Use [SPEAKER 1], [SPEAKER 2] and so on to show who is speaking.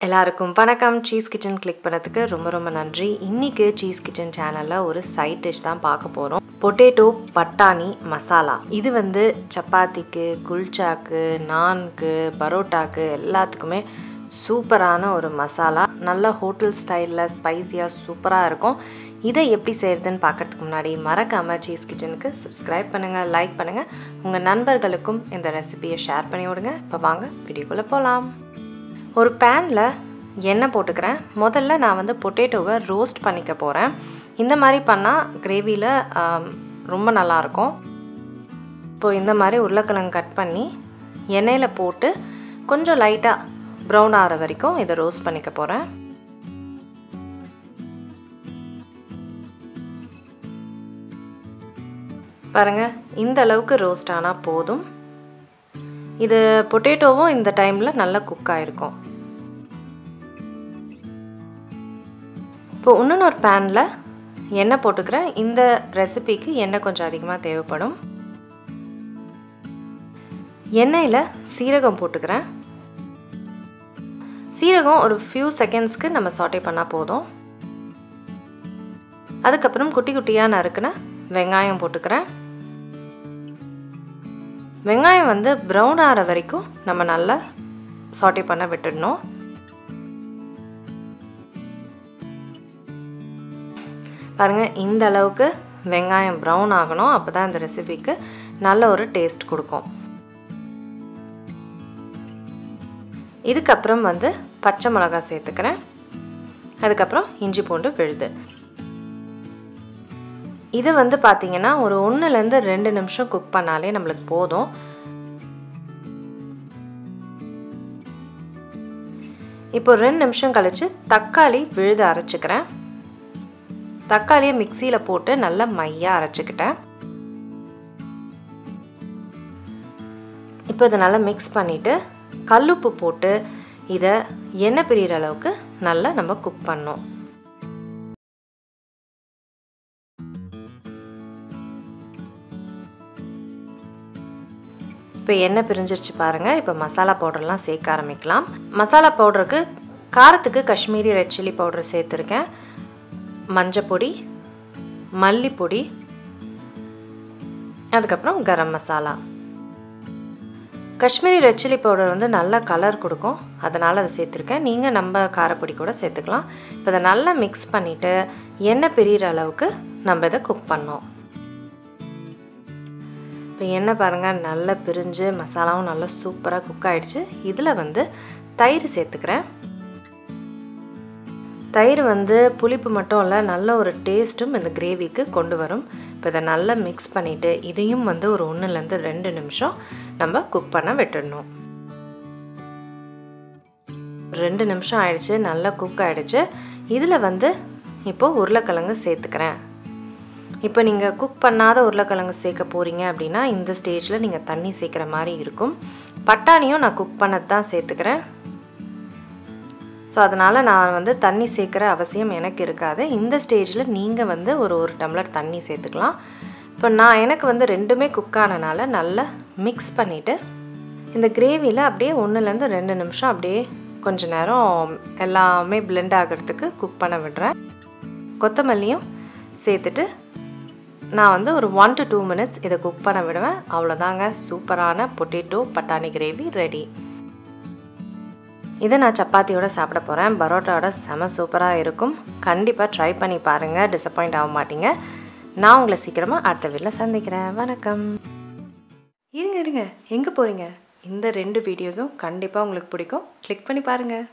[SPEAKER 1] எல்லாருக்கும் வணக்கம். Cheese kitchen click பண்ணதுக்கு ரொம்ப நன்றி. இன்னைக்கு சீஸ் கிச்சன் சேனல்ல ஒரு சைட் டிஷ் தான் பார்க்க போறோம். பொட்டேட்டோ பட்டாணி மசாலா. இது வந்து சப்பாத்திக்கு, குல்ச்சாக்கு, நான்க்கு, பரோட்டாக்கு எல்லாத்துக்குமே சூப்பரான ஒரு மசாலா. நல்ல ஹோட்டல் ஸ்டைல்ல ஸ்பைசியா சூப்பரா இருக்கும். இதை எப்படி செய்யறதுன்னு பார்க்கறதுக்கு முன்னாடி மறக்காம சீஸ் கிச்சனுக்கு சப்ஸ்கிரைப் பண்ணுங்க, லைக் பண்ணுங்க, உங்க நண்பர்களுக்கும் இந்த ரெசிபியை ஷேர் பண்ணி விடுங்க. இப்போ வாங்க வீடியோக்குள்ள போலாம். ஒரு பேனில் எண்ணெய் போட்டுக்கிறேன். முதல்ல நான் வந்து பொட்டேட்டோவை ரோஸ்ட் பண்ணிக்க போகிறேன். இந்த மாதிரி பண்ணால் கிரேவியில் ரொம்ப நல்லாயிருக்கும். இப்போது இந்த மாதிரி உருளைக்கிழங்கு கட் பண்ணி எண்ணெயில் போட்டு கொஞ்சம் லைட்டாக ப்ரௌன் ஆகிற வரைக்கும் இதை ரோஸ்ட் பண்ணிக்க போகிறேன். பாருங்கள், இந்த அளவுக்கு ரோஸ்ட் ஆனால் போதும். இது பொட்டேட்டோவும் இந்த டைமில் நல்லா குக் ஆகிருக்கும். இப்போ இன்னொரு பேனில் எண்ணெய் போட்டுக்கிறேன். இந்த ரெசிபிக்கு எண்ணெய் கொஞ்சம் அதிகமாக தேவைப்படும். எண்ணெயில் சீரகம் போட்டுக்கிறேன். சீரகம் ஒரு ஃபியூ செகண்ட்ஸ்க்கு நம்ம சாட்டே பண்ணால் போதும். அதுக்கப்புறம் குட்டி குட்டியாக நறுக்குன வெங்காயம் போட்டுக்கிறேன். வெங்காயம் வந்து ப்ரௌன் ஆகிற வரைக்கும் நம்ம நல்லா சாட்டே பண்ண விட்டுடணும். பாருங்கள், இந்த அளவுக்கு வெங்காயம் ப்ரௌன் ஆகணும். அப்போ தான் இந்த ரெசிபிக்கு நல்ல ஒரு டேஸ்ட் கொடுக்கும். இதுக்கப்புறம் வந்து பச்சை மிளகாய் சேர்த்துக்கிறேன். அதுக்கப்புறம் இஞ்சி பூண்டு விழுது. இது வந்து பார்த்திங்கன்னா ஒரு 1லேருந்து 2 நிமிஷம் குக் பண்ணாலே நம்மளுக்கு போதும். இப்போ 2 நிமிஷம் கழித்து தக்காளி விழுது அரைச்சிக்கிறேன். தக்காளியை மிக்சியில் போட்டு நல்லா மையாக அரைச்சிக்கிட்டேன். இப்போ இதை நல்லா மிக்ஸ் பண்ணிவிட்டு கல்லுப்பு போட்டு இதை எண்ணெய் பிரிகிற அளவுக்கு நல்லா நம்ம குக் பண்ணோம். இப்போ எண்ணெய் பிரிஞ்சிருச்சு பாருங்கள். இப்போ மசாலா பவுடர்லாம் சேர்க்க ஆரம்பிக்கலாம். மசாலா பவுடருக்கு காரத்துக்கு காஷ்மீரி ரெட் சில்லி பவுடர் சேர்த்துருக்கேன். மஞ்சப்பொடி, மல்லிப்பொடி, அதுக்கப்புறம் garam masala. Kashmiri red chilli powder வந்து நல்ல கலர் கொடுக்கும், அதனால் அதை சேர்த்துருக்கேன். நீங்கள் நம்ம காரப்பொடி கூட சேர்த்துக்கலாம். இப்போ இதை நல்லா மிக்ஸ் பண்ணிவிட்டு எண்ணெய் பிரிகிற அளவுக்கு நம்ம இதை குக் பண்ணோம். இப்போ எண்ணெய் பாருங்கள் நல்லா பிரிஞ்சு மசாலாவும் நல்லா சூப்பராக குக் ஆகிடுச்சு. இதில் வந்து தயிர் சேர்த்துக்கிறேன். தயிர் வந்து புளிப்பு மட்டும் இல்லை, நல்ல ஒரு டேஸ்ட்டும் இந்த கிரேவிக்கு கொண்டு வரும். இப்போ இதை நல்லா மிக்ஸ் பண்ணிவிட்டு இதையும் வந்து ஒரு 1லேருந்து 2 நிமிஷம் நம்ம குக் பண்ண விட்டுடணும். 2 நிமிஷம் ஆயிடுச்சு, நல்லா குக் ஆகிடுச்சு. இதில் வந்து இப்போது உருளைக்கிழங்கு சேர்த்துக்கிறேன். இப்போ நீங்கள் குக் பண்ணாத உருளைக்கிழங்கு சேர்க்க போகிறீங்க அப்படின்னா இந்த ஸ்டேஜில் நீங்கள் தண்ணி சேர்க்குற மாதிரி இருக்கும். பட்டாணியும் நான் குக் பண்ணது தான் சேர்த்துக்கிறேன். ஸோ அதனால் நான் வந்து தண்ணி சேர்க்குற அவசியம் எனக்கு இருக்காது. இந்த ஸ்டேஜில் நீங்கள் வந்து ஒரு டம்ளர் தண்ணி சேர்த்துக்கலாம். இப்போ எனக்கு வந்து ரெண்டுமே குக் ஆனனால நல்லா மிக்ஸ் பண்ணிவிட்டு இந்த கிரேவியில் அப்படியே 1லேருந்து 2 நிமிஷம் அப்படியே கொஞ்சம் நேரம் எல்லாமே பிளெண்ட் ஆகிறதுக்கு குக் பண்ண விடுறேன். கொத்தமல்லியும் சேர்த்துட்டு நான் வந்து ஒரு 1 to 2 மினிட்ஸ் இதை குக் பண்ண விடுவேன். அவ்வளோதாங்க, சூப்பரான பொட்டேட்டோ பட்டாணி கிரேவி ரெடி. இதை நான் சப்பாத்தியோட சாப்பிட போகிறேன். பரோட்டாவோட செம சூப்பராக இருக்கும். கண்டிப்பாக ட்ரை பண்ணி பாருங்கள், டிசப்பாயிண்ட் ஆக மாட்டீங்க. நான் உங்களை சீக்கிரமாக அடுத்த வீடியோவில் சந்திக்கிறேன். வணக்கம். இருங்க, எங்கே போகிறீங்க? இந்த 2 வீடியோஸும் கண்டிப்பாக உங்களுக்கு பிடிக்கும். கிளிக் பண்ணி பாருங்கள்.